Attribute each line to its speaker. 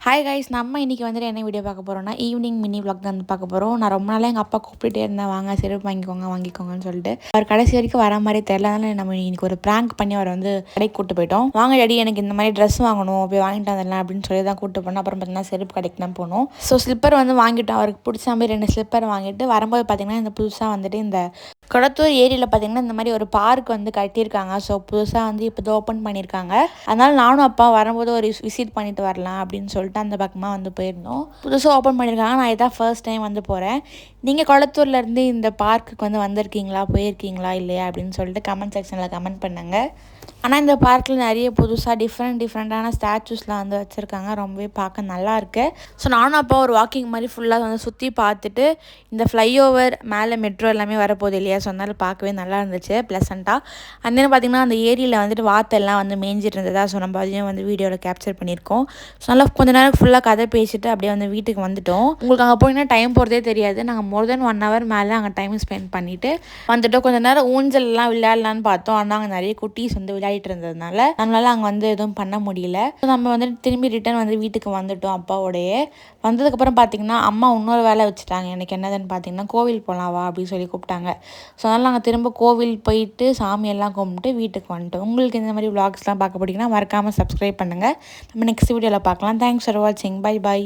Speaker 1: Hi guys, நம்ம இன்றைக்கி வந்துட்டு என்ன வீடியோ பார்க்க போகிறோம்னா ஈவினிங் மினி விளாக் தான் பார்க்க போகிறோம். நான் ரொம்ப நாளாக எங்கள் அப்பா கூப்பிட்டுட்டே இருந்தேன், வாங்க செருப்பு வாங்கிக்கோங்கன்னு சொல்லிட்டு. அவர் கடைசி வரைக்கும் வர மாதிரி தெரியல. அதனால நம்ம இன்னைக்கு ஒரு ப்ராங்க் பண்ணி அவரை வந்து கடைக்கு கூப்பிட்டு போயிட்டோம். வாங்க டாடி, எனக்கு இந்த மாதிரி ட்ரெஸ் வாங்கணும், போய் வாங்கிட்டு வந்துடலாம் அப்படின்னு சொல்லி தான் கூப்பிட்டு போனோம். அப்புறம் பார்த்தீங்கன்னா செருப்பு கடைக்கு தான் போனோம். ஸோ ஸ்லிப்பர் வந்து வாங்கிட்டோம். அவருக்கு பிடிச்ச மாதிரி 2 ஸ்லிப்பர் வாங்கிட்டு வரும்போது பார்த்தீங்கன்னா இந்த புதுசாக வந்துட்டு இந்த கொளத்தூர் ஏரியில் பார்த்தீங்கன்னா இந்த மாதிரி ஒரு பார்க் வந்து கட்டியிருக்காங்க. ஸோ புதுசாக வந்து இப்போ ஓப்பன் பண்ணியிருக்காங்க. அதனால் நானும் அப்பா வரும்போது ஒரு விசிட் பண்ணிட்டு வரலாம் அப்படின்னு சொல்லிட்டு அந்த பக்கமாக வந்து போயிருந்தோம். புதுசாக ஓப்பன் பண்ணியிருக்காங்க. நான் இதான் ஃபர்ஸ்ட் டைம் வந்து போகிறேன். நீங்கள் கொளத்தூர்லேருந்து இந்த பார்க்குக்கு வந்து வந்திருக்கீங்களா, போயிருக்கீங்களா இல்லையா அப்படின்னு சொல்லிட்டு கமெண்ட் செக்ஷனில் கமெண்ட் பண்ணுங்கள். ஆனால் இந்த பார்க்கில் நிறைய புதுசாக டிஃப்ரெண்ட்டான ஸ்டாச்சூஸ்லாம் வந்து வச்சுருக்காங்க. ரொம்பவே பார்க்க நல்லா இருக்குது. ஸோ நானும் அப்போ ஒரு வாக்கிங் மாதிரி ஃபுல்லாக வந்து சுற்றி பார்த்துட்டு இந்த ஃப்ளைஓவர் மேலே மெட்ரோ எல்லாமே வரப்போகுது இல்லையா, ஸோ அதனால் பார்க்கவே நல்லா இருந்துச்சு ப்ளசண்ட்டாக. அந்த பார்த்திங்கன்னா அந்த ஏரியில் வந்துட்டு வாத்தெல்லாம் வந்து மேய்ஞ்சிட்டு இருந்ததா. ஸோ நம்ம அதையும் வந்து வீடியோவில் கேப்சர் பண்ணியிருக்கோம். ஸோ நல்லா கொஞ்ச நேரம் ஃபுல்லாக கதை பேசிட்டு அப்படியே வந்து வீட்டுக்கு வந்துட்டோம். உங்களுக்கு அங்கே போனீங்கன்னா டைம் போகிறதே தெரியாது. நாங்கள் மோர் தென் 1 hour மேலே அங்கே டைம் ஸ்பெண்ட் பண்ணிவிட்டு வந்துட்டோம். கொஞ்சம் நேரம் ஊஞ்சல்லாம் விளையாடலான்னு பார்த்தோம். ஆனால் அங்கே நிறைய குட்டீஸ் வந்து விளையாடிட்டு இருந்ததுனால நம்மளால அங்கே வந்து எதுவும் பண்ண முடியல. ஸோ நம்ம வந்து திரும்பி ரிட்டர்ன் வந்து வீட்டுக்கு வந்துட்டோம். அப்பாவோடையே வந்ததுக்கப்புறம் பார்த்திங்கன்னா அம்மா இன்னொரு வேலை வச்சுட்டாங்க. எனக்கு என்னதுன்னு பார்த்தீங்கன்னா கோவில் போகலாம் வா அப்படின்னு சொல்லி கூப்பிட்டாங்க. ஸோ அதனால் நாங்கள் திரும்ப கோவில் போயிட்டு சாமியெல்லாம் கும்பிட்டு வீட்டுக்கு வந்துட்டோம். உங்களுக்கு இந்த மாதிரி விளாக்ஸ்லாம் பார்க்க பிடிக்குன்னா மறக்காமல் சப்ஸ்கிரைப் பண்ணுங்கள். நம்ம நெக்ஸ்ட் வீடியோவில் பார்க்கலாம். தேங்க்ஸ் ஃபார் வாட்சிங். பை.